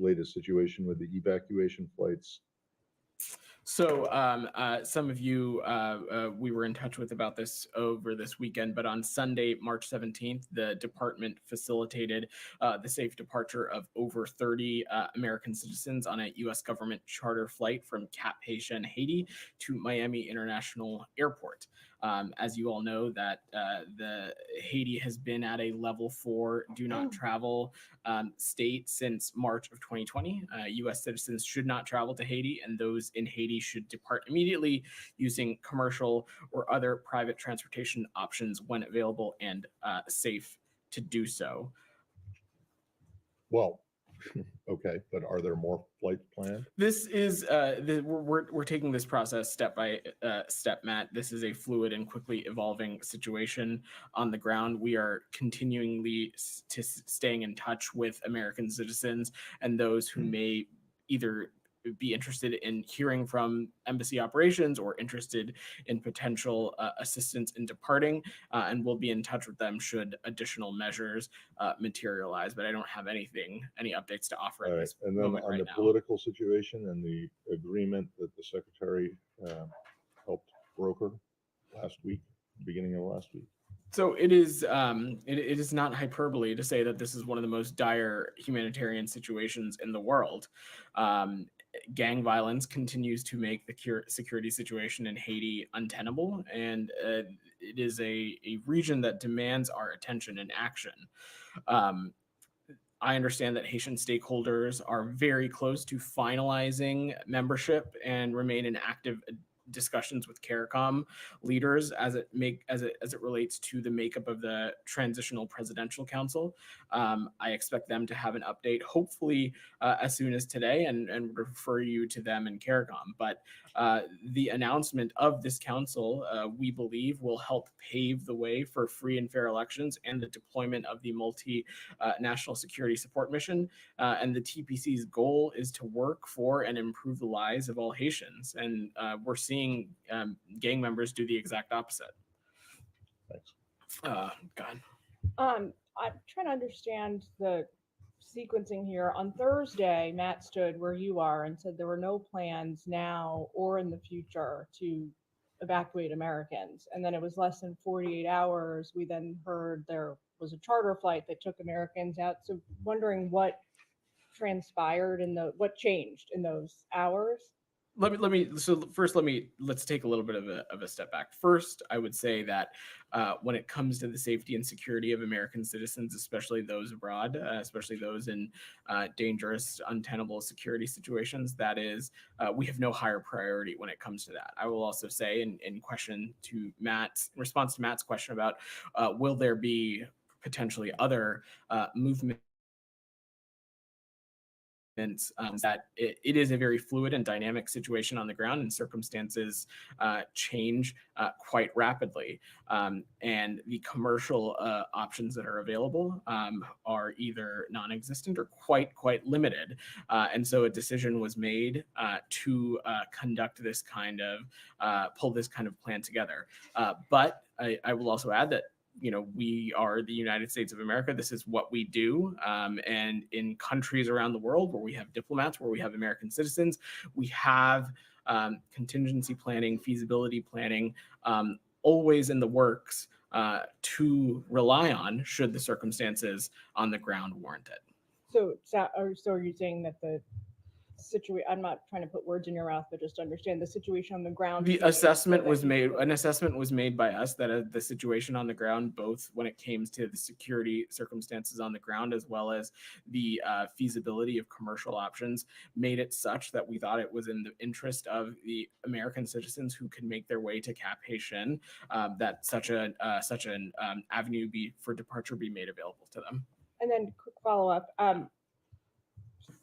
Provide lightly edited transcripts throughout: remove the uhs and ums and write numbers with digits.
latest situation with the evacuation flights? So some of you we were in touch with about this over this weekend, but on Sunday, March 17th, the department facilitated the safe departure of over 30 American citizens on a U.S. government charter flight from Cap Haitian, Haiti to Miami International Airport. As you all know, that the Haiti has been at a level 4 do not travel state since March of 2020. U.S. citizens should not travel to Haiti, and those in Haiti should depart immediately using commercial or other private transportation options when available and safe to do so. Well, okay, but are there more flights planned? This is we're taking this process step by step, Matt. This is a fluid and quickly evolving situation on the ground. We are continually staying in touch with American citizens and those who may either be interested in hearing from embassy operations or interested in potential assistance in departing, and we'll be in touch with them should additional measures materialize. But I don't have any updates to offer at this and then moment on right the now. political situation and the agreement that the secretary helped broker last week, beginning of last week. So it is not hyperbole to say that this is one of the most dire humanitarian situations in the world. Gang violence continues to make the security situation in Haiti untenable, and it is a region that demands our attention and action. I understand that Haitian stakeholders are very close to finalizing membership and remain in active discussions with CARICOM leaders as it relates to the makeup of the Transitional Presidential Council. I expect them to have an update, hopefully as soon as today, and refer you to them in CARICOM. But the announcement of this council, we believe, will help pave the way for free and fair elections and the deployment of the multi-national security support mission. And the TPC's goal is to work for and improve the lives of all Haitians. And we're seeing gang members do the exact opposite. Thanks. God. I'm trying to understand the sequencing here. On Thursday, Matt stood where you are and said there were no plans now or in the future to evacuate Americans. And then it was less than 48 hours. We then heard there was a charter flight that took Americans out. So wondering what transpired what changed in those hours. Let's take a little bit of a step back. First, I would say that when it comes to the safety and security of American citizens, especially those abroad, especially those in dangerous, untenable security situations, that is, we have no higher priority when it comes to that. I will also say, in response to Matt's question about will there be potentially other movement, that it is a very fluid and dynamic situation on the ground, and circumstances change quite rapidly. And the commercial options that are available are either non-existent or quite limited. And so a decision was made to conduct this kind of, pull this kind of plan together. But I will also add that we are the United States of America. This is what we do. And in countries around the world where we have diplomats, where we have American citizens, we have contingency planning, feasibility planning, always in the works to rely on should the circumstances on the ground warrant it. So are you saying that the situation, I'm not trying to put words in your mouth, but just understand the situation on the ground. The assessment was made, an assessment was made by us that the situation on the ground, both when it came to the security circumstances on the ground, as well as the feasibility of commercial options, made it such that we thought it was in the interest of the American citizens who can make their way to Cap Haitian, that such an avenue for departure be made available to them. And then quick follow-up,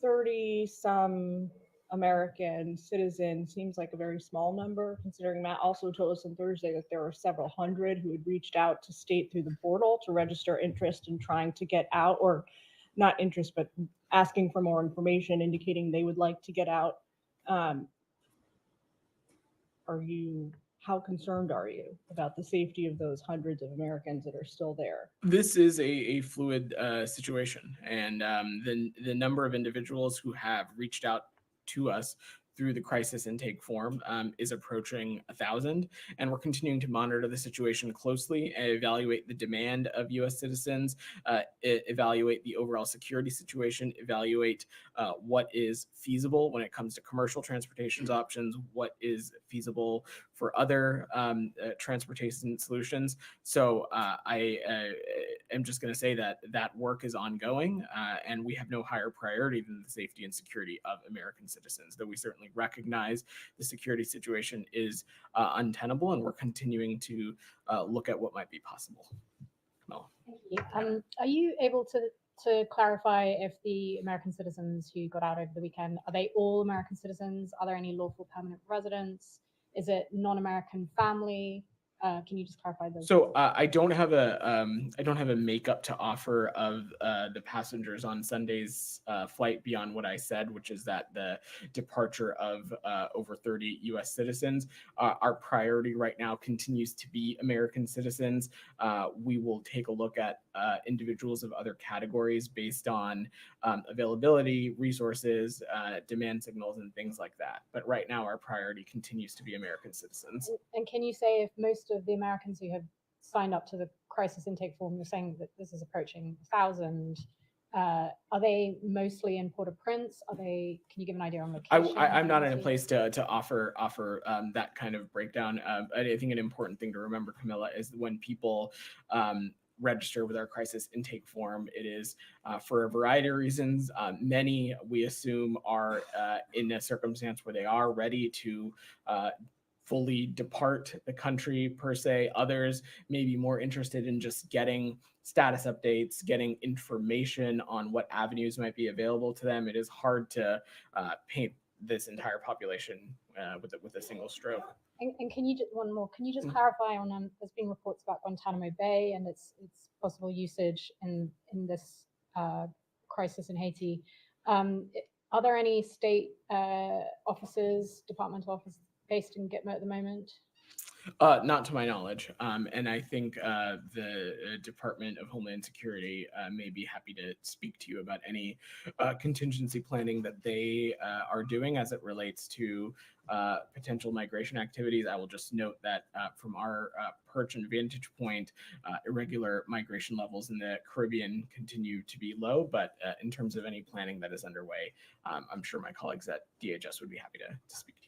30 some American citizens seems like a very small number, considering Matt also told us on Thursday that there were several hundred who had reached out to state through the portal to register interest in trying to get out, or not interest, but asking for more information, indicating they would like to get out. Are you how concerned are you about the safety of those hundreds of Americans that are still there? This is a fluid situation, and the number of individuals who have reached out to us through the crisis intake form is approaching 1,000, and we're continuing to monitor the situation closely, evaluate the demand of U.S. citizens, evaluate the overall security situation, evaluate what is feasible when it comes to commercial transportation options, what is feasible for other transportation solutions. So I am just going to say that that work is ongoing, and we have no higher priority than the safety and security of American citizens, though we certainly recognize the security situation is untenable, and we're continuing to look at what might be possible. Kamala. Thank you. Are you able to clarify if the American citizens who got out over the weekend, are they all American citizens? Are there any lawful permanent residents? Is it non-American family? Can you just clarify those? So I don't have a makeup to offer of the passengers on Sunday's flight beyond what I said, which is that the departure of over 30 U.S. citizens. Our priority right now continues to be American citizens. We will take a look at individuals of other categories based on availability, resources, demand signals, and things like that. But right now, our priority continues to be American citizens. And can you say if most of the Americans who have signed up to the crisis intake form, you're saying that this is approaching 1,000, are they mostly in Port-au-Prince? Are they? Can you give an idea on location? I'm not in a place to offer that kind of breakdown. I think an important thing to remember, Camilla, is when people register with our crisis intake form, it is for a variety of reasons. Many, we assume, are in a circumstance where they are ready to fully depart the country per se. Others may be more interested in just getting status updates, getting information on what avenues might be available to them. It is hard to paint this entire population with a single stroke. And can you just one more? Can you just clarify on? There's been reports about Guantanamo Bay and its possible usage in this crisis in Haiti. Are there any state offices, departmental offices based in Gitmo at the moment? Not to my knowledge. And I think the Department of Homeland Security may be happy to speak to you about any contingency planning that they are doing as it relates to potential migration activities. I will just note that from our perch and vantage point, irregular migration levels in the Caribbean continue to be low, but in terms of any planning that is underway, I'm sure my colleagues at DHS would be happy to speak to